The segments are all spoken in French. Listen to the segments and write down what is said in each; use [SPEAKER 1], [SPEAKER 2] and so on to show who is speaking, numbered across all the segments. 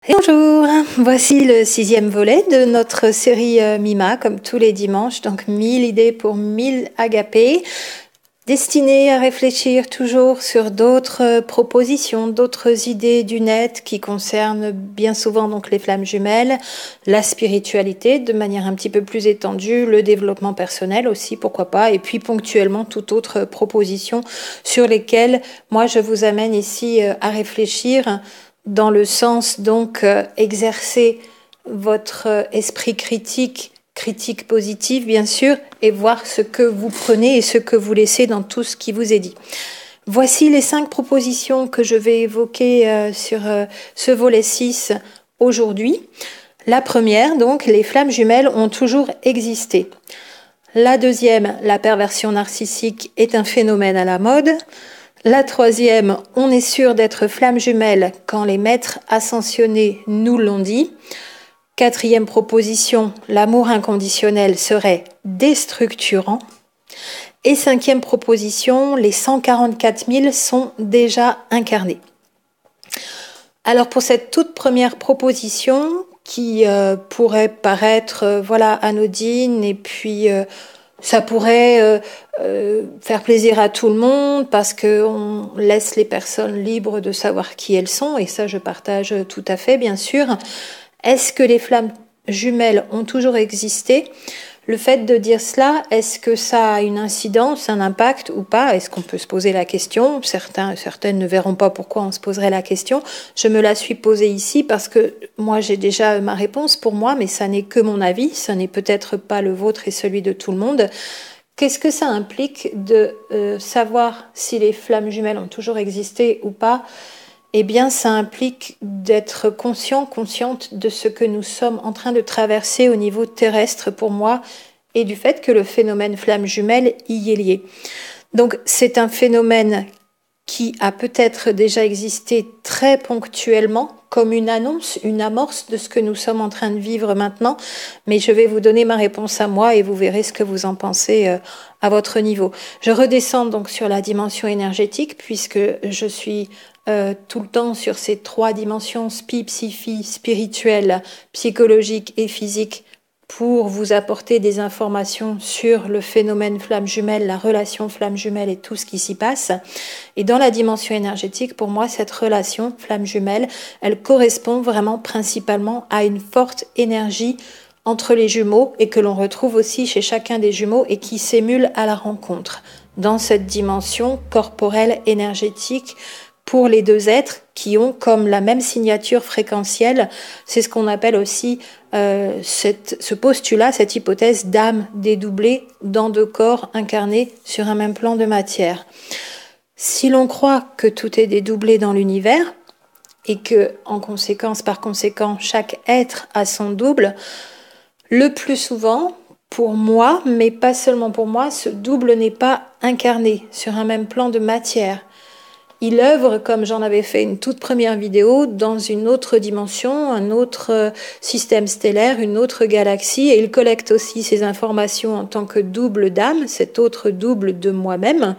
[SPEAKER 1] Et bonjour, voici le 6e volet de notre série Mima, comme tous les dimanches, donc 1000 idées pour 1000 agapés, destinées à réfléchir toujours sur d'autres propositions, d'autres idées du net qui concernent bien souvent donc les flammes jumelles, la spiritualité de manière un petit peu plus étendue, le développement personnel aussi, pourquoi pas, et puis ponctuellement toute autre proposition sur lesquelles moi je vous amène ici à réfléchir dans le sens donc exercer votre esprit critique positive bien sûr, et voir ce que vous prenez et ce que vous laissez dans tout ce qui vous est dit. Voici les 5 propositions que je vais évoquer sur ce volet 6 aujourd'hui. La première, donc, les flammes jumelles ont toujours existé. La deuxième, la perversion narcissique est un phénomène à la mode. La troisième, on est sûr d'être flamme jumelle quand les maîtres ascensionnés nous l'ont dit. Quatrième proposition, l'amour inconditionnel serait déstructurant. Et cinquième proposition, les 144 000 sont déjà incarnés. Alors pour cette toute première proposition, qui pourrait paraître anodine et puis ça pourrait faire plaisir à tout le monde parce qu'on laisse les personnes libres de savoir qui elles sont, et ça je partage tout à fait bien sûr. Est-ce que les flammes jumelles ont toujours existé ? Le fait de dire cela, est-ce que ça a une incidence, un impact ou pas ? Est-ce qu'on peut se poser la question ? Certaines ne verront pas pourquoi on se poserait la question. Je me la suis posée ici parce que moi j'ai déjà ma réponse pour moi, mais ça n'est que mon avis, ça n'est peut-être pas le vôtre et celui de tout le monde. Qu'est-ce que ça implique de savoir si les flammes jumelles ont toujours existé ou pas ? Eh bien, ça implique d'être consciente de ce que nous sommes en train de traverser au niveau terrestre pour moi, et du fait que le phénomène flamme jumelle y est lié. Donc, c'est un phénomène qui a peut-être déjà existé très ponctuellement, comme une annonce, une amorce de ce que nous sommes en train de vivre maintenant, mais je vais vous donner ma réponse à moi et vous verrez ce que vous en pensez à votre niveau. Je redescends donc sur la dimension énergétique, puisque je suis tout le temps sur ces 3 dimensions psy, spirituelle, psychologique et physique, pour vous apporter des informations sur le phénomène flamme jumelle, la relation flamme jumelle et tout ce qui s'y passe. Et dans la dimension énergétique, pour moi, cette relation flamme jumelle, elle correspond vraiment principalement à une forte énergie entre les jumeaux, et que l'on retrouve aussi chez chacun des jumeaux et qui s'émule à la rencontre dans cette dimension corporelle énergétique pour les 2 êtres qui ont comme la même signature fréquentielle. C'est ce qu'on appelle aussi ce postulat, cette hypothèse d'âme dédoublée dans 2 corps incarnés sur un même plan de matière. Si l'on croit que tout est dédoublé dans l'univers et que, par conséquent, chaque être a son double, le plus souvent, pour moi, mais pas seulement pour moi, ce double n'est pas incarné sur un même plan de matière. Il œuvre, comme j'en avais fait une toute première vidéo, dans une autre dimension, un autre système stellaire, une autre galaxie, et il collecte aussi ces informations en tant que double d'âme, cet autre double de moi-même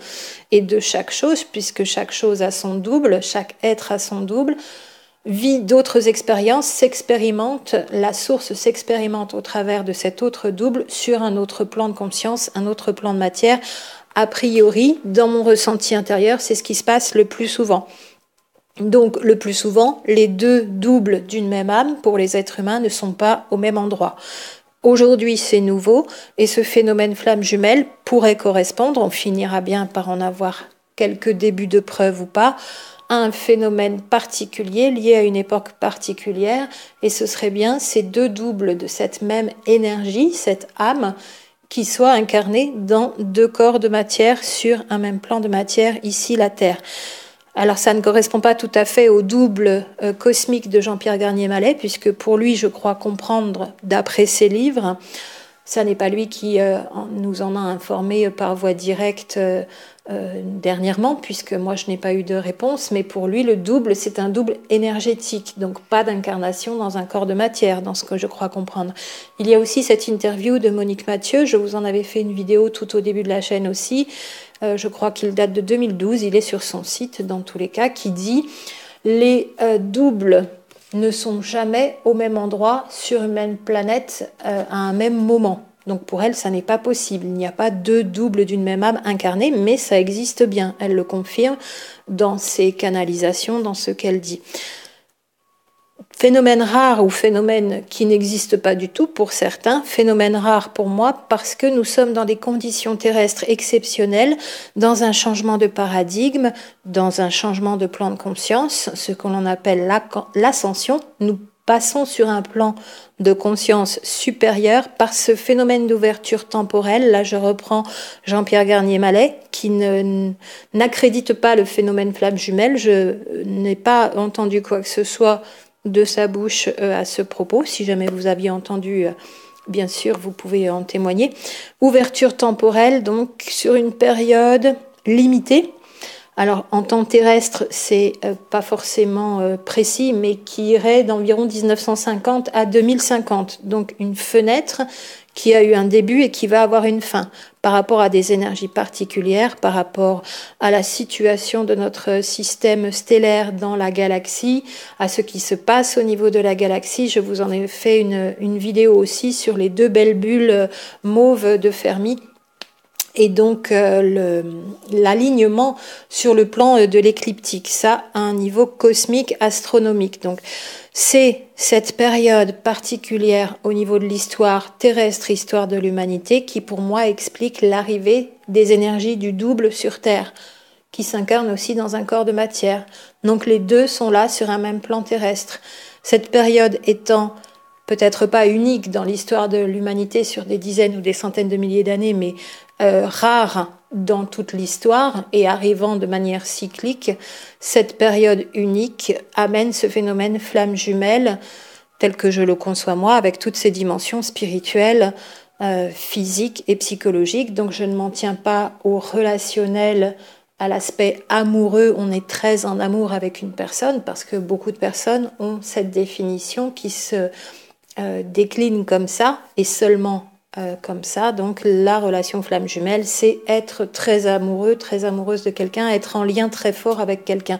[SPEAKER 1] et de chaque chose, puisque chaque chose a son double, chaque être a son double, vit d'autres expériences, s'expérimente, la source s'expérimente au travers de cet autre double sur un autre plan de conscience, un autre plan de matière. A priori, dans mon ressenti intérieur, c'est ce qui se passe le plus souvent. Donc, le plus souvent, les 2 doubles d'une même âme, pour les êtres humains, ne sont pas au même endroit. Aujourd'hui, c'est nouveau, et ce phénomène flamme jumelle pourrait correspondre, on finira bien par en avoir quelques débuts de preuve ou pas, à un phénomène particulier, lié à une époque particulière, et ce serait bien ces 2 doubles de cette même énergie, cette âme, qui soit incarné dans 2 corps de matière sur un même plan de matière, ici la Terre. Alors ça ne correspond pas tout à fait au double cosmique de Jean-Pierre Garnier-Mallet, puisque pour lui, je crois comprendre, d'après ses livres, ça n'est pas lui qui nous en a informé par voie directe dernièrement, puisque moi je n'ai pas eu de réponse, mais pour lui le double c'est un double énergétique, donc pas d'incarnation dans un corps de matière, dans ce que je crois comprendre. Il y a aussi cette interview de Monique Mathieu, je vous en avais fait une vidéo tout au début de la chaîne aussi, je crois qu'il date de 2012, il est sur son site dans tous les cas, qui dit les doubles ne sont jamais au même endroit sur une même planète à un même moment. Donc pour elle, ça n'est pas possible. Il n'y a pas deux doubles d'une même âme incarnée, mais ça existe bien. Elle le confirme dans ses canalisations, dans ce qu'elle dit. Phénomène rare ou phénomène qui n'existe pas du tout pour certains, phénomène rare pour moi parce que nous sommes dans des conditions terrestres exceptionnelles, dans un changement de paradigme, dans un changement de plan de conscience, ce que l'on appelle l'ascension. Nous passons sur un plan de conscience supérieur par ce phénomène d'ouverture temporelle. Là, je reprends Jean-Pierre Garnier-Mallet, qui n'accrédite pas le phénomène flamme jumelle. Je n'ai pas entendu quoi que ce soit de sa bouche à ce propos. Si jamais vous aviez entendu, bien sûr, vous pouvez en témoigner. Ouverture temporelle, donc sur une période limitée. Alors en temps terrestre, c'est pas forcément précis, mais qui irait d'environ 1950 à 2050. Donc une fenêtre qui a eu un début et qui va avoir une fin par rapport à des énergies particulières, par rapport à la situation de notre système stellaire dans la galaxie, à ce qui se passe au niveau de la galaxie. Je vous en ai fait une vidéo aussi sur les deux belles bulles mauves de Fermi. Et donc l'alignement sur le plan de l'écliptique, ça à un niveau cosmique, astronomique. Donc c'est cette période particulière au niveau de l'histoire terrestre, histoire de l'humanité, qui pour moi explique l'arrivée des énergies du double sur Terre, qui s'incarnent aussi dans un corps de matière. Donc les deux sont là sur un même plan terrestre. Cette période étant peut-être pas unique dans l'histoire de l'humanité sur des dizaines ou des centaines de milliers d'années, mais rare dans toute l'histoire et arrivant de manière cyclique, cette période unique amène ce phénomène flamme jumelle tel que je le conçois moi, avec toutes ces dimensions spirituelles, physiques et psychologiques. Donc je ne m'en tiens pas au relationnel, à l'aspect amoureux, on est très en amour avec une personne, parce que beaucoup de personnes ont cette définition qui se décline comme ça, et seulement comme ça. Donc la relation flamme jumelle, c'est être très amoureux, très amoureuse de quelqu'un, être en lien très fort avec quelqu'un.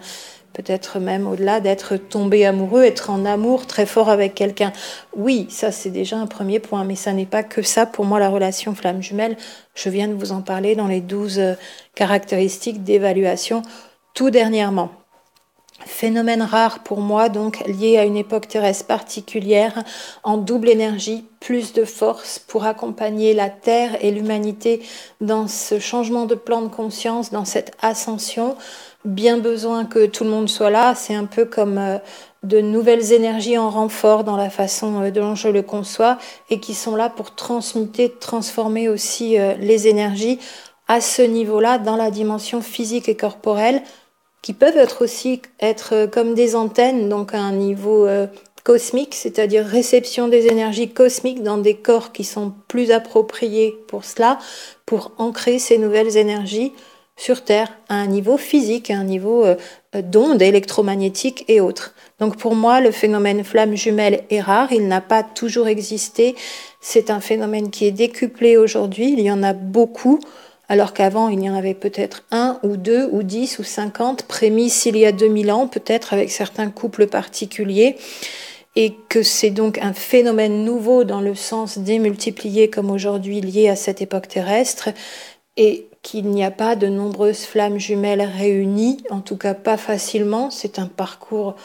[SPEAKER 1] Peut-être même au-delà d'être tombé amoureux, être en amour très fort avec quelqu'un. Oui, ça c'est déjà un premier point, mais ça n'est pas que ça pour moi la relation flamme jumelle. Je viens de vous en parler dans les 12 caractéristiques d'évaluation tout dernièrement. Phénomène rare pour moi, donc lié à une époque terrestre particulière, en double énergie, plus de force pour accompagner la Terre et l'humanité dans ce changement de plan de conscience, dans cette ascension. Bien besoin que tout le monde soit là, c'est un peu comme de nouvelles énergies en renfort dans la façon dont je le conçois, et qui sont là pour transmuter, transformer aussi les énergies à ce niveau-là, dans la dimension physique et corporelle, qui peuvent être comme des antennes, donc à un niveau cosmique, c'est-à-dire réception des énergies cosmiques dans des corps qui sont plus appropriés pour cela, pour ancrer ces nouvelles énergies sur Terre, à un niveau physique, à un niveau d'ondes électromagnétiques et autres. Donc pour moi, le phénomène flamme jumelle est rare, il n'a pas toujours existé, c'est un phénomène qui est décuplé aujourd'hui, il y en a beaucoup, alors qu'avant, il y en avait peut-être 1 ou 2 ou 10 ou 50 prémices il y a 2000 ans, peut-être avec certains couples particuliers, et que c'est donc un phénomène nouveau dans le sens démultiplié comme aujourd'hui lié à cette époque terrestre, et qu'il n'y a pas de nombreuses flammes jumelles réunies, en tout cas pas facilement. C'est un parcours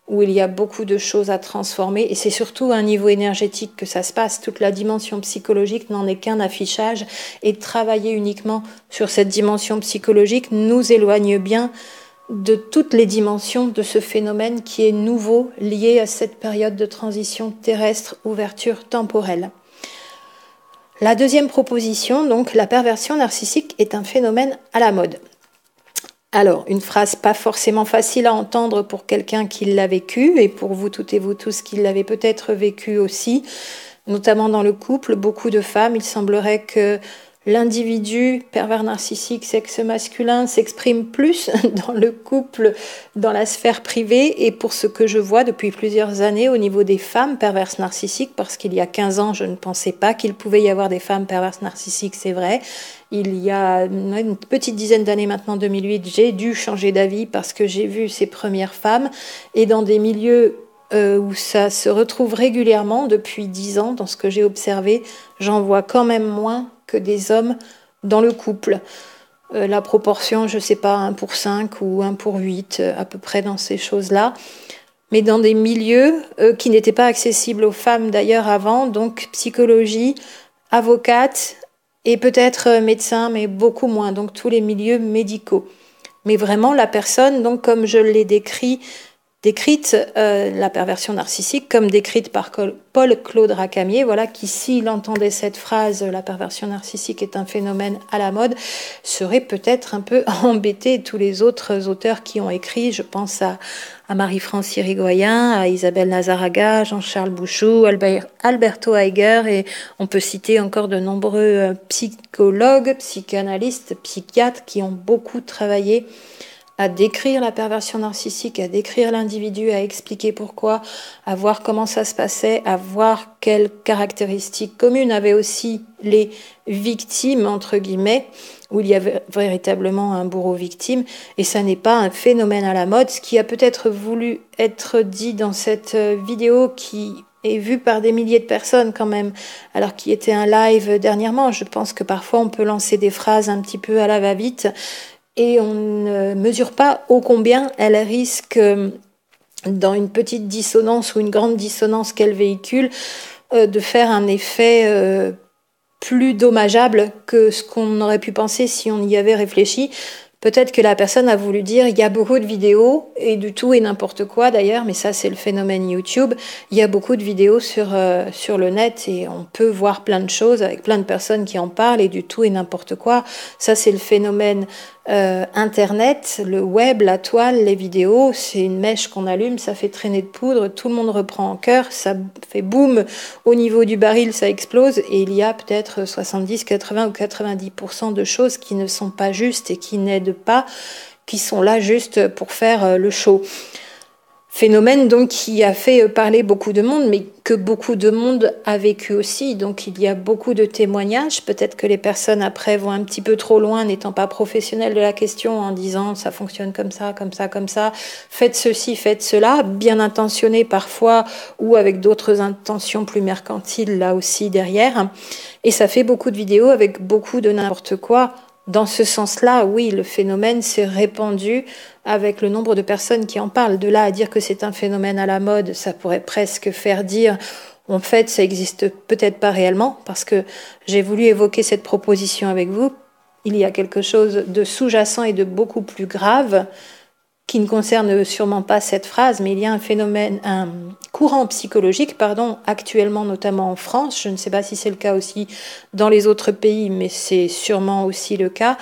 [SPEAKER 1] où il y a beaucoup de choses à transformer, et c'est surtout à un niveau énergétique que ça se passe. Toute la dimension psychologique n'en est qu'un affichage, et travailler uniquement sur cette dimension psychologique nous éloigne bien de toutes les dimensions de ce phénomène qui est nouveau, lié à cette période de transition terrestre, ouverture temporelle. La deuxième proposition, donc la perversion narcissique, est un phénomène à la mode. Alors, une phrase pas forcément facile à entendre pour quelqu'un qui l'a vécu, et pour vous toutes et vous tous qui l'avez peut-être vécu aussi, notamment dans le couple, beaucoup de femmes, il semblerait que l'individu pervers narcissique, sexe masculin, s'exprime plus dans le couple, dans la sphère privée, et pour ce que je vois depuis plusieurs années au niveau des femmes perverses narcissiques, parce qu'il y a 15 ans, je ne pensais pas qu'il pouvait y avoir des femmes perverses narcissiques, c'est vrai. Il y a une petite dizaine d'années maintenant, 2008, j'ai dû changer d'avis parce que j'ai vu ces premières femmes, et dans des milieux où ça se retrouve régulièrement depuis 10 ans, dans ce que j'ai observé, j'en vois quand même moins que des hommes dans le couple. La proportion, je ne sais pas, 1 pour 5 ou 1 pour 8, à peu près dans ces choses-là. Mais dans des milieux qui n'étaient pas accessibles aux femmes d'ailleurs avant, donc psychologie, avocate et peut-être médecin, mais beaucoup moins, donc tous les milieux médicaux. Mais vraiment la personne, donc comme je l'ai décrite, la perversion narcissique, comme décrite par Paul-Claude Racamier, voilà, qui, s'il entendait cette phrase, la perversion narcissique est un phénomène à la mode, serait peut-être un peu embêté. Tous les autres auteurs qui ont écrit, je pense à Marie-France Irigoyen, à Isabelle Nazaraga, Jean-Charles Bouchou, Alberto Heiger, et on peut citer encore de nombreux psychologues, psychanalystes, psychiatres qui ont beaucoup travaillé à décrire la perversion narcissique, à décrire l'individu, à expliquer pourquoi, à voir comment ça se passait, à voir quelles caractéristiques communes avaient aussi les victimes, entre guillemets, où il y avait véritablement un bourreau victime, et ça n'est pas un phénomène à la mode. Ce qui a peut-être voulu être dit dans cette vidéo qui est vue par des milliers de personnes quand même, alors qu'il y était un live dernièrement. Je pense que parfois on peut lancer des phrases un petit peu à la va-vite, et on ne mesure pas ô combien elle risque, dans une petite dissonance ou une grande dissonance qu'elle véhicule, de faire un effet plus dommageable que ce qu'on aurait pu penser si on y avait réfléchi. Peut-être que la personne a voulu dire il y a beaucoup de vidéos, et du tout et n'importe quoi d'ailleurs, mais ça c'est le phénomène YouTube. Il y a beaucoup de vidéos sur le net, et on peut voir plein de choses avec plein de personnes qui en parlent, et du tout et n'importe quoi. Ça c'est le phénomène Internet, le web, la toile, les vidéos. C'est une mèche qu'on allume, ça fait traîner de poudre, tout le monde reprend en chœur, ça fait boum au niveau du baril, ça explose, et il y a peut-être 70, 80 ou 90% de choses qui ne sont pas justes et qui n'aident pas, qui sont là juste pour faire le show. Phénomène donc qui a fait parler beaucoup de monde, mais que beaucoup de monde a vécu aussi. Donc il y a beaucoup de témoignages. Peut-être que les personnes après vont un petit peu trop loin, n'étant pas professionnelles de la question, en disant ça fonctionne comme ça, comme ça, comme ça, faites ceci, faites cela, bien intentionnées parfois, ou avec d'autres intentions plus mercantiles là aussi derrière. Et ça fait beaucoup de vidéos avec beaucoup de n'importe quoi. Dans ce sens-là, oui, le phénomène s'est répandu avec le nombre de personnes qui en parlent. De là à dire que c'est un phénomène à la mode, ça pourrait presque faire dire, en fait, ça existe peut-être pas réellement, parce que j'ai voulu évoquer cette proposition avec vous. Il y a quelque chose de sous-jacent et de beaucoup plus grave, qui ne concerne sûrement pas cette phrase, mais il y a un courant psychologique, actuellement notamment en France, je ne sais pas si c'est le cas aussi dans les autres pays, mais c'est sûrement aussi le cas,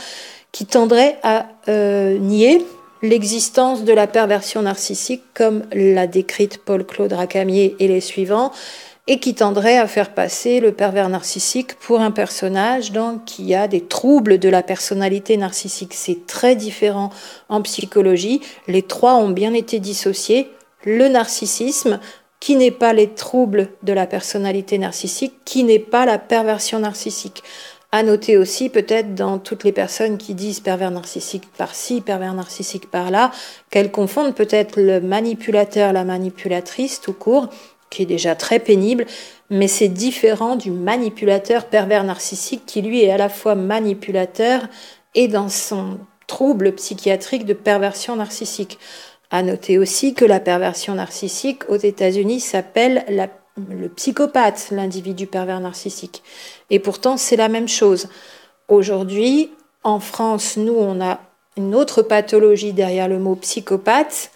[SPEAKER 1] qui tendrait à nier l'existence de la perversion narcissique, comme l'a décrite Paul-Claude Racamier et les suivants, et qui tendrait à faire passer le pervers narcissique pour un personnage donc, qui a des troubles de la personnalité narcissique. C'est très différent en psychologie. Les trois ont bien été dissociés. Le narcissisme, qui n'est pas les troubles de la personnalité narcissique, qui n'est pas la perversion narcissique. À noter aussi, peut-être, dans toutes les personnes qui disent pervers narcissique par-ci, pervers narcissique par-là, qu'elles confondent peut-être le manipulateur, la manipulatrice, tout court, qui est déjà très pénible, mais c'est différent du manipulateur pervers narcissique qui, lui, est à la fois manipulateur et dans son trouble psychiatrique de perversion narcissique. À noter aussi que la perversion narcissique, aux États-Unis, s'appelle le psychopathe, l'individu pervers narcissique. Et pourtant, c'est la même chose. Aujourd'hui, en France, nous, on a une autre pathologie derrière le mot psychopathe,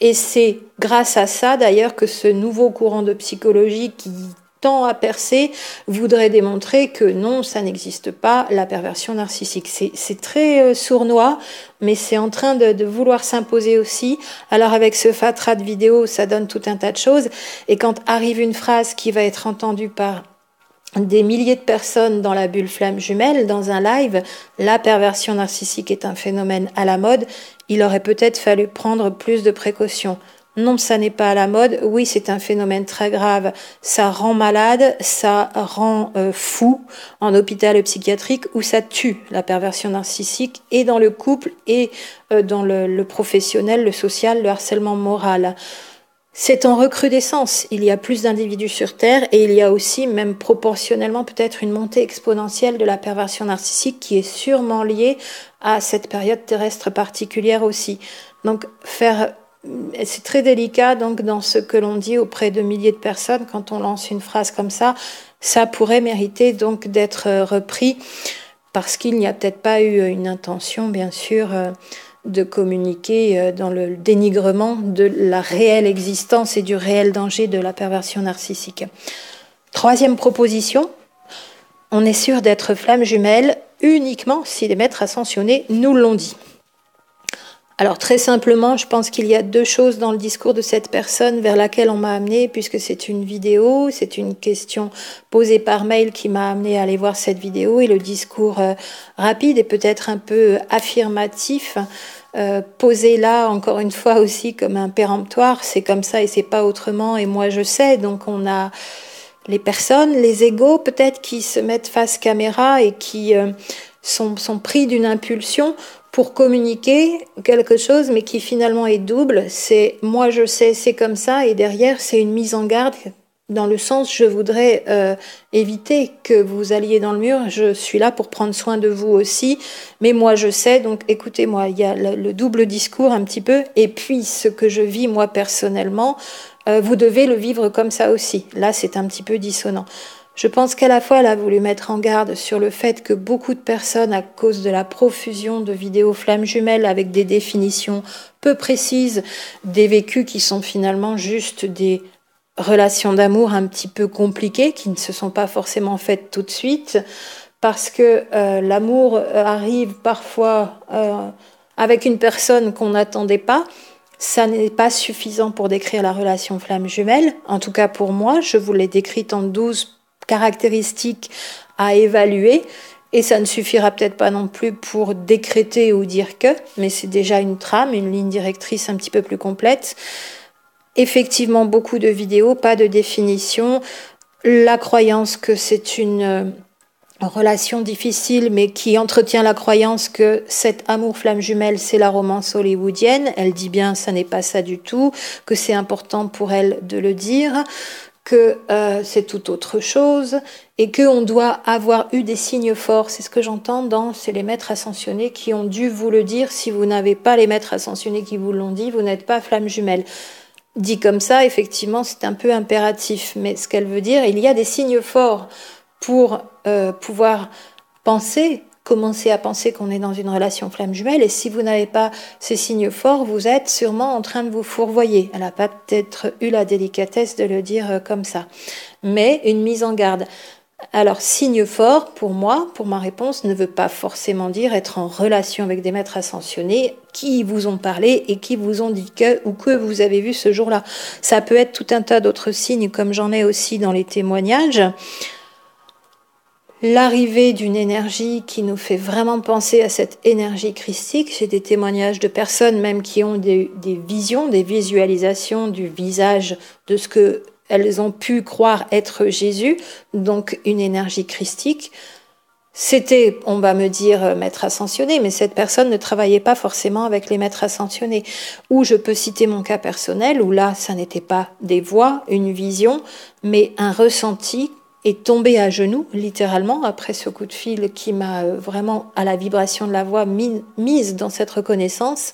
[SPEAKER 1] et c'est grâce à ça, d'ailleurs, que ce nouveau courant de psychologie qui tend à percer voudrait démontrer que non, ça n'existe pas, la perversion narcissique. C'est très sournois, mais c'est en train de vouloir s'imposer aussi. Alors avec ce fatras de vidéos, ça donne tout un tas de choses. Et quand arrive une phrase qui va être entendue par des milliers de personnes dans la bulle flamme jumelle, dans un live, la perversion narcissique est un phénomène à la mode, il aurait peut-être fallu prendre plus de précautions. Non, ça n'est pas à la mode. Oui, c'est un phénomène très grave. Ça rend malade, ça rend fou en hôpital psychiatrique ou ça tue la perversion narcissique et dans le couple et dans le professionnel, le social, le harcèlement moral. C'est en recrudescence. Il y a plus d'individus sur Terre et il y a aussi, même proportionnellement, peut-être une montée exponentielle de la perversion narcissique qui est sûrement liée à cette période terrestre particulière aussi. Donc, c'est très délicat donc dans ce que l'on dit auprès de milliers de personnes quand on lance une phrase comme ça pourrait mériter donc d'être repris parce qu'il n'y a peut-être pas eu une intention, bien sûr, de communiquer dans le dénigrement de la réelle existence et du réel danger de la perversion narcissique. Troisième proposition, on est sûr d'être flamme jumelle uniquement si les maîtres ascensionnés nous l'ont dit. Alors très simplement, je pense qu'il y a deux choses dans le discours de cette personne vers laquelle on m'a amené, puisque c'est une vidéo, c'est une question posée par mail qui m'a amené à aller voir cette vidéo, et le discours rapide et peut-être un peu affirmatif, posé là encore une fois aussi comme un péremptoire, c'est comme ça et c'est pas autrement, et moi je sais, donc on a les personnes, les égos peut-être qui se mettent face caméra et qui sont pris d'une impulsion pour communiquer quelque chose, mais qui finalement est double. C'est moi je sais, c'est comme ça, et derrière c'est une mise en garde dans le sens je voudrais éviter que vous alliez dans le mur. Je suis là pour prendre soin de vous aussi, mais moi je sais, donc écoutez-moi. Il y a le double discours un petit peu, et puis ce que je vis moi personnellement, vous devez le vivre comme ça aussi. Là c'est un petit peu dissonant. Je pense qu'à la fois, elle a voulu mettre en garde sur le fait que beaucoup de personnes, à cause de la profusion de vidéos flammes jumelles avec des définitions peu précises, des vécus qui sont finalement juste des relations d'amour un petit peu compliquées, qui ne se sont pas forcément faites tout de suite, parce que l'amour arrive parfois avec une personne qu'on n'attendait pas. Ça n'est pas suffisant pour décrire la relation flamme jumelle. En tout cas pour moi, je vous l'ai décrite en 12 caractéristiques à évaluer, et ça ne suffira peut-être pas non plus pour décréter ou dire que, mais c'est déjà une trame, une ligne directrice un petit peu plus complète. Effectivement, beaucoup de vidéos, pas de définition, la croyance que c'est une relation difficile, mais qui entretient la croyance que cet amour flamme jumelle, c'est la romance hollywoodienne. Elle dit bien, ça n'est pas ça du tout, que c'est important pour elle de le dire, que c'est tout autre chose, et qu'on doit avoir eu des signes forts. C'est ce que j'entends c'est les maîtres ascensionnés qui ont dû vous le dire. Si vous n'avez pas les maîtres ascensionnés qui vous l'ont dit, vous n'êtes pas flamme jumelle. Dit comme ça, effectivement, c'est un peu impératif, mais ce qu'elle veut dire, il y a des signes forts pour pouvoir commencer à penser qu'on est dans une relation flamme jumelle, et si vous n'avez pas ces signes forts, vous êtes sûrement en train de vous fourvoyer. Elle n'a pas peut-être eu la délicatesse de le dire comme ça, mais une mise en garde. Alors, signe fort, pour moi, pour ma réponse, ne veut pas forcément dire être en relation avec des maîtres ascensionnés qui vous ont parlé et qui vous ont dit que vous avez vu ce jour-là. Ça peut être tout un tas d'autres signes, comme j'en ai aussi dans les témoignages. L'arrivée d'une énergie qui nous fait vraiment penser à cette énergie christique. J'ai des témoignages de personnes même qui ont des visions, des visualisations du visage de ce que elles ont pu croire être Jésus, donc une énergie christique. C'était, on va me dire, maître ascensionné, mais cette personne ne travaillait pas forcément avec les maîtres ascensionnés. Ou je peux citer mon cas personnel, où là, ça n'était pas des voix, une vision, mais un ressenti, et tombé à genoux, littéralement, après ce coup de fil qui m'a vraiment, à la vibration de la voix, mise dans cette reconnaissance,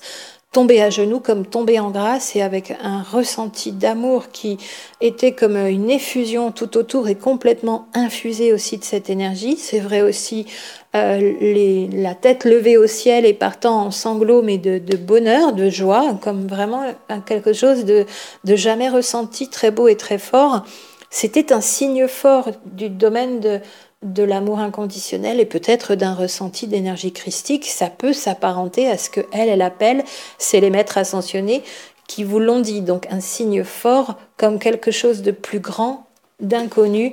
[SPEAKER 1] tomber à genoux comme tomber en grâce, et avec un ressenti d'amour qui était comme une effusion tout autour et complètement infusé aussi de cette énergie. C'est vrai aussi la tête levée au ciel et partant en sanglots, mais de bonheur, de joie, comme vraiment quelque chose de jamais ressenti, très beau et très fort. C'était un signe fort du domaine de l'amour inconditionnel et peut-être d'un ressenti d'énergie christique. Ça peut s'apparenter à ce qu'elle appelle, c'est les maîtres ascensionnés qui vous l'ont dit. Donc un signe fort comme quelque chose de plus grand, d'inconnu,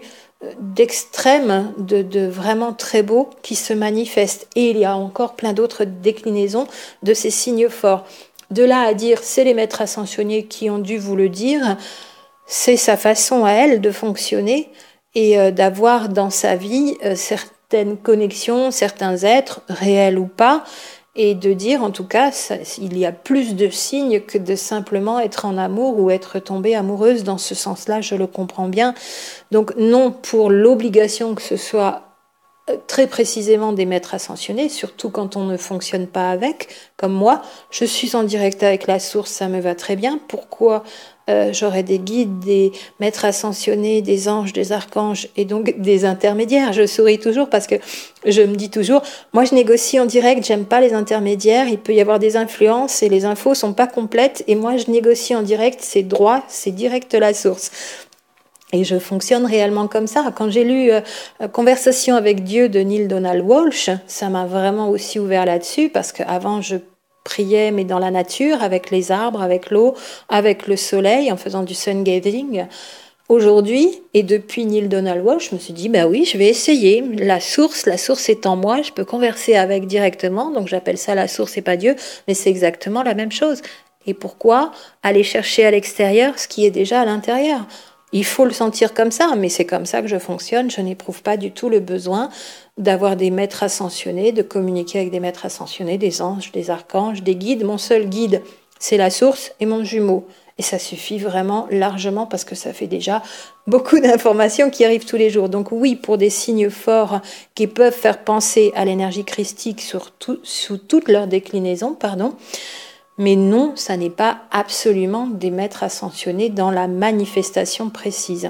[SPEAKER 1] d'extrême, de vraiment très beau qui se manifeste. Et il y a encore plein d'autres déclinaisons de ces signes forts. De là à dire c'est les maîtres ascensionnés qui ont dû vous le dire, c'est sa façon à elle de fonctionner et d'avoir dans sa vie certaines connexions, certains êtres, réels ou pas, et de dire en tout cas il y a plus de signes que de simplement être en amour ou être tombée amoureuse. Dans ce sens-là, je le comprends bien. Donc non pour l'obligation que ce soit très précisément des maîtres ascensionnés, surtout quand on ne fonctionne pas avec, comme moi. Je suis en direct avec la source, ça me va très bien. Pourquoi j'aurais des guides, des maîtres ascensionnés, des anges, des archanges et donc des intermédiaires? Je souris toujours parce que je me dis toujours, moi je négocie en direct, j'aime pas les intermédiaires, il peut y avoir des influences et les infos sont pas complètes, et moi je négocie en direct, c'est droit, c'est direct la source. Et je fonctionne réellement comme ça. Quand j'ai lu Conversation avec Dieu de Neale Donald Walsch, ça m'a vraiment aussi ouvert là-dessus, parce qu'avant je priais, mais dans la nature, avec les arbres, avec l'eau, avec le soleil, en faisant du sun gazing. Aujourd'hui, et depuis Neale Donald Walsch, je me suis dit, bah oui, je vais essayer. La source est en moi, je peux converser avec directement, donc j'appelle ça la source et pas Dieu, mais c'est exactement la même chose. Et pourquoi aller chercher à l'extérieur ce qui est déjà à l'intérieur? Il faut le sentir comme ça, mais c'est comme ça que je fonctionne. Je n'éprouve pas du tout le besoin d'avoir des maîtres ascensionnés, de communiquer avec des maîtres ascensionnés, des anges, des archanges, des guides. Mon seul guide, c'est la source et mon jumeau. Et ça suffit vraiment largement, parce que ça fait déjà beaucoup d'informations qui arrivent tous les jours. Donc oui, pour des signes forts qui peuvent faire penser à l'énergie christique sous toutes leurs déclinaisons, mais non, ça n'est pas absolument des maîtres ascensionnés dans la manifestation précise.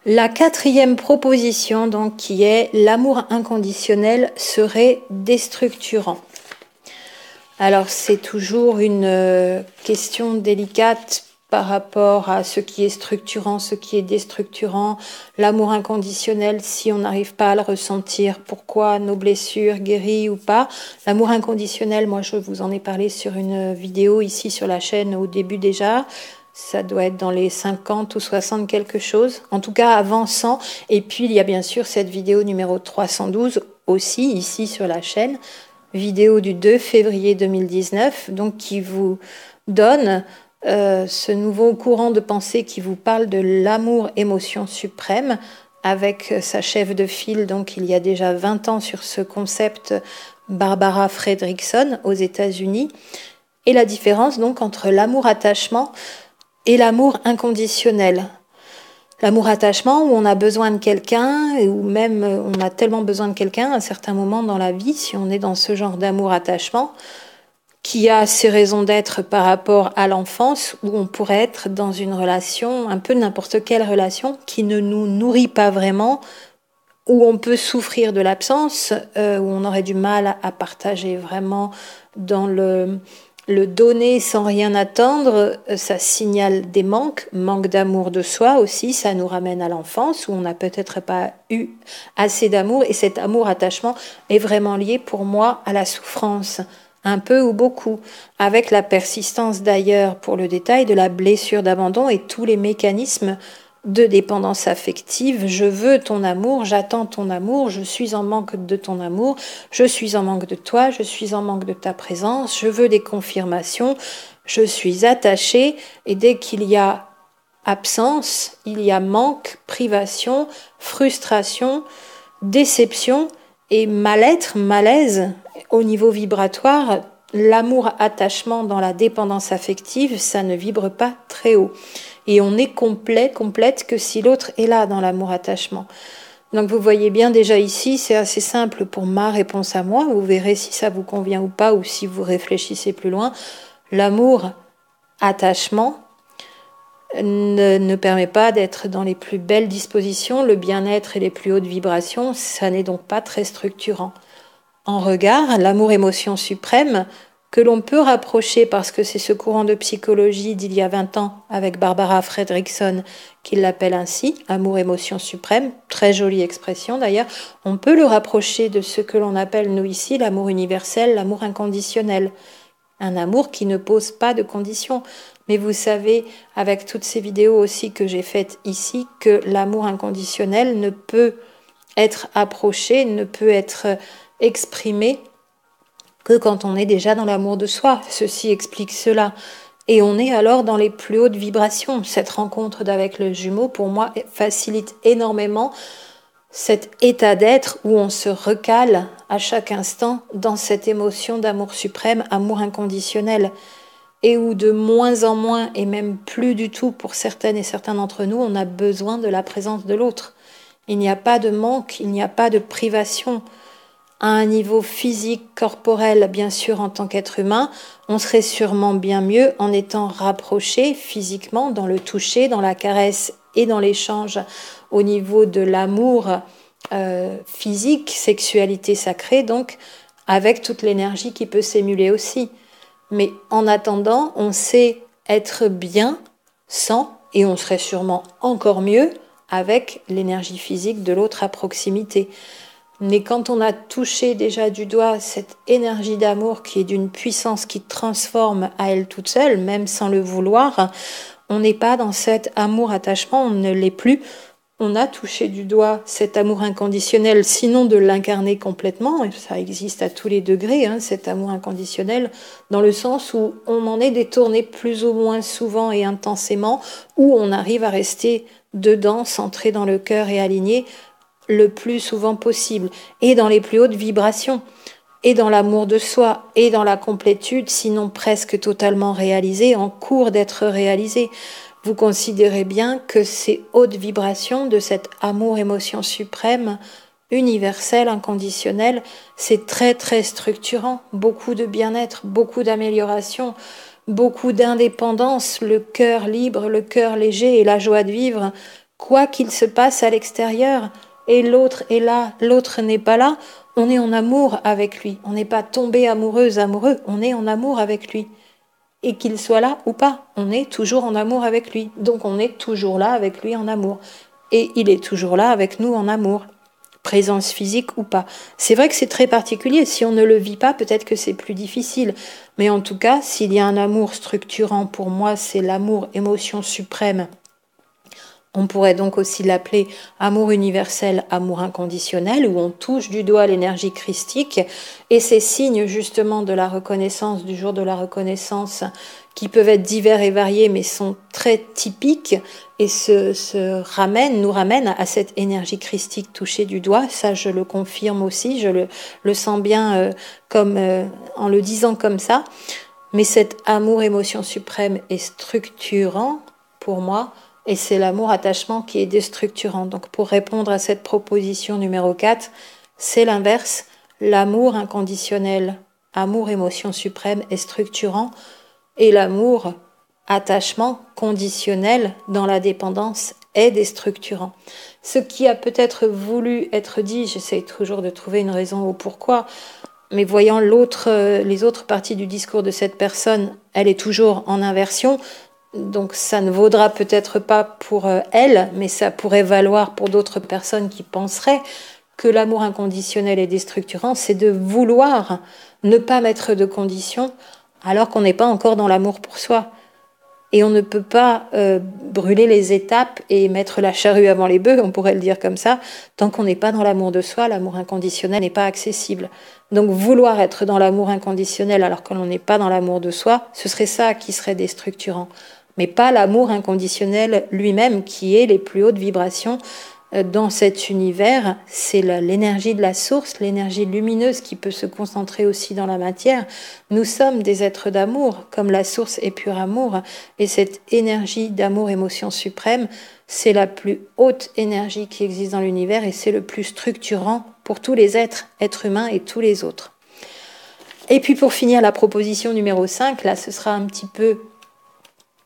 [SPEAKER 1] La 4e proposition, donc, qui est l'amour inconditionnel serait déstructurant. Alors c'est toujours une question délicate par rapport à ce qui est structurant, ce qui est déstructurant. L'amour inconditionnel, si on n'arrive pas à le ressentir, pourquoi nos blessures guéries ou pas? L'amour inconditionnel, moi je vous en ai parlé sur une vidéo ici sur la chaîne au début déjà. Ça doit être dans les 50 ou 60 quelque chose, en tout cas avant 100. Et puis il y a bien sûr cette vidéo numéro 312 aussi ici sur la chaîne, vidéo du 2 février 2019, donc qui vous donne ce nouveau courant de pensée qui vous parle de l'amour émotion suprême, avec sa chef de file, donc il y a déjà 20 ans sur ce concept, Barbara Fredrickson aux États-Unis, et la différence donc entre l'amour-attachement et l'amour inconditionnel. L'amour-attachement, où on a besoin de quelqu'un, ou même on a tellement besoin de quelqu'un à un certain moment dans la vie, si on est dans ce genre d'amour-attachement, qui a ses raisons d'être par rapport à l'enfance, où on pourrait être dans une relation, un peu n'importe quelle relation, qui ne nous nourrit pas vraiment, où on peut souffrir de l'absence, où on aurait du mal à partager vraiment dans le donner sans rien attendre, ça signale des manque d'amour de soi aussi, ça nous ramène à l'enfance où on n'a peut-être pas eu assez d'amour, et cet amour-attachement est vraiment lié pour moi à la souffrance, un peu ou beaucoup, avec la persistance d'ailleurs, pour le détail, de la blessure d'abandon et tous les mécanismes de dépendance affective. Je veux ton amour, j'attends ton amour, je suis en manque de ton amour, je suis en manque de toi, je suis en manque de ta présence, je veux des confirmations, je suis attachée, et dès qu'il y a absence, il y a manque, privation, frustration, déception et mal-être, malaise au niveau vibratoire. L'amour-attachement dans la dépendance affective, ça ne vibre pas très haut. Et on est complète que si l'autre est là dans l'amour-attachement. Donc vous voyez bien déjà ici, c'est assez simple pour ma réponse à moi. Vous verrez si ça vous convient ou pas, ou si vous réfléchissez plus loin. L'amour-attachement ne permet pas d'être dans les plus belles dispositions, le bien-être et les plus hautes vibrations. Ça n'est donc pas très structurant. En regard, l'amour-émotion suprême, que l'on peut rapprocher, parce que c'est ce courant de psychologie d'il y a 20 ans avec Barbara Fredrickson qui l'appelle ainsi, amour-émotion suprême, très jolie expression d'ailleurs, on peut le rapprocher de ce que l'on appelle nous ici l'amour universel, l'amour inconditionnel, Un amour qui ne pose pas de conditions. Mais vous savez, avec toutes ces vidéos aussi que j'ai faites ici, que l'amour inconditionnel ne peut être approché, ne peut être exprimé que quand on est déjà dans l'amour de soi. Ceci explique cela. Et on est alors dans les plus hautes vibrations. Cette rencontre avec le jumeau, pour moi, facilite énormément cet état d'être où on se recale à chaque instant dans cette émotion d'amour suprême, amour inconditionnel, et où de moins en moins, et même plus du tout pour certaines et certains d'entre nous, on a besoin de la présence de l'autre. Il n'y a pas de manque, il n'y a pas de privation. À un niveau physique, corporel, bien sûr, en tant qu'être humain, on serait sûrement bien mieux en étant rapproché physiquement, dans le toucher, dans la caresse et dans l'échange au niveau de l'amour physique, sexualité sacrée, donc avec toute l'énergie qui peut s'émuler aussi. Mais en attendant, on sait être bien sans, et on serait sûrement encore mieux avec l'énergie physique de l'autre à proximité. Mais quand on a touché déjà du doigt cette énergie d'amour qui est d'une puissance qui transforme à elle toute seule, même sans le vouloir, on n'est pas dans cet amour-attachement, on ne l'est plus. On a touché du doigt cet amour inconditionnel, sinon de l'incarner complètement, et ça existe à tous les degrés, cet amour inconditionnel, dans le sens où on en est détourné plus ou moins souvent et intensément, où on arrive à rester dedans, centré dans le cœur et aligné, le plus souvent possible, et dans les plus hautes vibrations, et dans l'amour de soi, et dans la complétude, sinon presque totalement réalisée, en cours d'être réalisée. Vous considérez bien que ces hautes vibrations de cet amour émotion suprême, universel, inconditionnel, c'est très très structurant, beaucoup de bien-être, beaucoup d'amélioration, beaucoup d'indépendance, le cœur libre, le cœur léger et la joie de vivre, quoi qu'il se passe à l'extérieur. Et l'autre est là, l'autre n'est pas là, on est en amour avec lui. On n'est pas tombé amoureuse, amoureux, on est en amour avec lui. Et qu'il soit là ou pas, on est toujours en amour avec lui. Donc on est toujours là avec lui en amour. Et il est toujours là avec nous en amour. Présence physique ou pas. C'est vrai que c'est très particulier. Si on ne le vit pas, peut-être que c'est plus difficile. Mais en tout cas, s'il y a un amour structurant, pour moi, c'est l'amour émotion suprême. On pourrait donc aussi l'appeler amour universel, amour inconditionnel, où on touche du doigt l'énergie christique et ces signes justement de la reconnaissance, du jour de la reconnaissance, qui peuvent être divers et variés, mais sont très typiques et nous ramènent à cette énergie christique touchée du doigt. Ça, je le confirme aussi, je le sens bien en le disant comme ça. Mais cet amour émotion suprême est structurant pour moi. Et c'est l'amour-attachement qui est déstructurant. Donc pour répondre à cette proposition numéro 4, c'est l'inverse. L'amour inconditionnel, amour-émotion suprême est structurant. Et l'amour-attachement conditionnel dans la dépendance est déstructurant. Ce qui a peut-être voulu être dit, j'essaie toujours de trouver une raison au pourquoi, mais voyant les autres parties du discours de cette personne, elle est toujours en inversion. Donc ça ne vaudra peut-être pas pour elle, mais ça pourrait valoir pour d'autres personnes qui penseraient que l'amour inconditionnel est déstructurant, c'est de vouloir ne pas mettre de conditions alors qu'on n'est pas encore dans l'amour pour soi. Et on ne peut pas brûler les étapes et mettre la charrue avant les bœufs, on pourrait le dire comme ça, tant qu'on n'est pas dans l'amour de soi, l'amour inconditionnel n'est pas accessible. Donc vouloir être dans l'amour inconditionnel alors que l'on n'est pas dans l'amour de soi, ce serait ça qui serait déstructurant. Mais pas l'amour inconditionnel lui-même qui est les plus hautes vibrations dans cet univers. C'est l'énergie de la source, l'énergie lumineuse qui peut se concentrer aussi dans la matière. Nous sommes des êtres d'amour, comme la source est pur amour. Et cette énergie d'amour, émotion suprême, c'est la plus haute énergie qui existe dans l'univers et c'est le plus structurant pour tous les êtres humains et tous les autres. Et puis pour finir, la proposition numéro 5, là ce sera un petit peu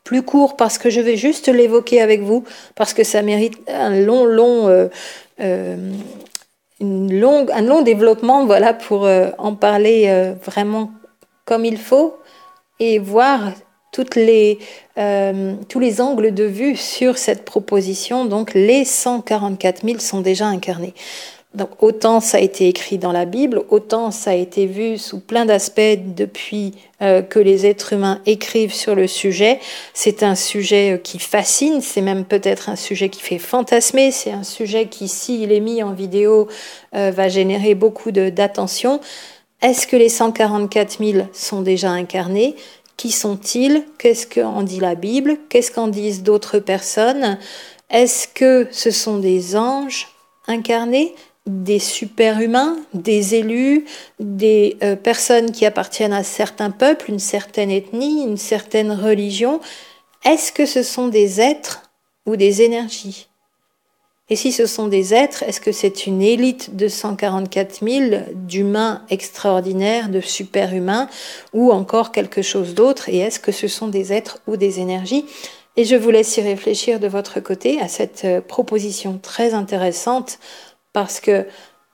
[SPEAKER 1] plus court parce que je vais juste l'évoquer avec vous, parce que ça mérite un long développement, voilà, pour en parler vraiment comme il faut et voir tous les angles de vue sur cette proposition. Donc les 144 000 sont déjà incarnés. Donc autant ça a été écrit dans la Bible, autant ça a été vu sous plein d'aspects depuis que les êtres humains écrivent sur le sujet. C'est un sujet qui fascine, c'est même peut-être un sujet qui fait fantasmer, c'est un sujet qui, s'il est mis en vidéo, va générer beaucoup d'attention. Est-ce que les 144 000 sont déjà incarnés ? Qui sont-ils ? Qu'est-ce qu'en dit la Bible ? Qu'est-ce qu'en disent d'autres personnes ? Est-ce que ce sont des anges incarnés ? Des super-humains, des élus, des personnes qui appartiennent à certains peuples, une certaine ethnie, une certaine religion. Est-ce que ce sont des êtres ou des énergies ? Et si ce sont des êtres, est-ce que c'est une élite de 144 000 d'humains extraordinaires, de super-humains, ou encore quelque chose d'autre ? Et est-ce que ce sont des êtres ou des énergies ? Et je vous laisse y réfléchir de votre côté à cette proposition très intéressante, parce que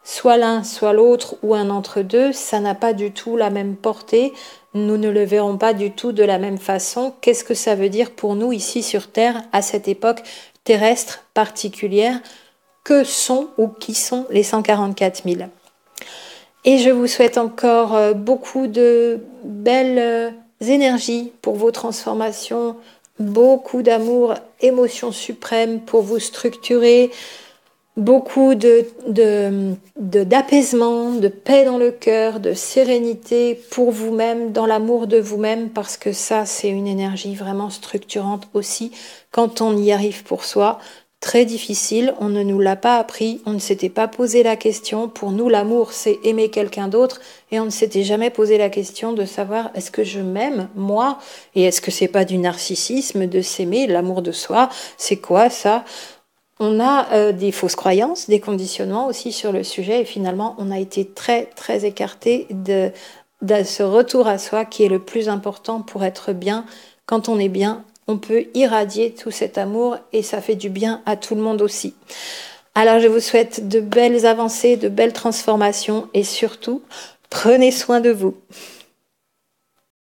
[SPEAKER 1] soit l'un, soit l'autre, ou un entre-deux, ça n'a pas du tout la même portée. Nous ne le verrons pas du tout de la même façon. Qu'est-ce que ça veut dire pour nous ici sur Terre, à cette époque terrestre particulière ? Que sont ou qui sont les 144 000 ? Et je vous souhaite encore beaucoup de belles énergies pour vos transformations, beaucoup d'amour, émotion suprême pour vous structurer, beaucoup d'apaisement, de paix dans le cœur, de sérénité pour vous-même, dans l'amour de vous-même, parce que ça, c'est une énergie vraiment structurante aussi quand on y arrive pour soi. Très difficile, on ne nous l'a pas appris, on ne s'était pas posé la question. Pour nous, l'amour, c'est aimer quelqu'un d'autre, et on ne s'était jamais posé la question de savoir est-ce que je m'aime, moi, et est-ce que c'est pas du narcissisme de s'aimer, l'amour de soi, c'est quoi ça ? On a des fausses croyances, des conditionnements aussi sur le sujet, et finalement, on a été très, très écarté de ce retour à soi qui est le plus important pour être bien. Quand on est bien, on peut irradier tout cet amour et ça fait du bien à tout le monde aussi. Alors, je vous souhaite de belles avancées, de belles transformations et surtout, prenez soin de vous.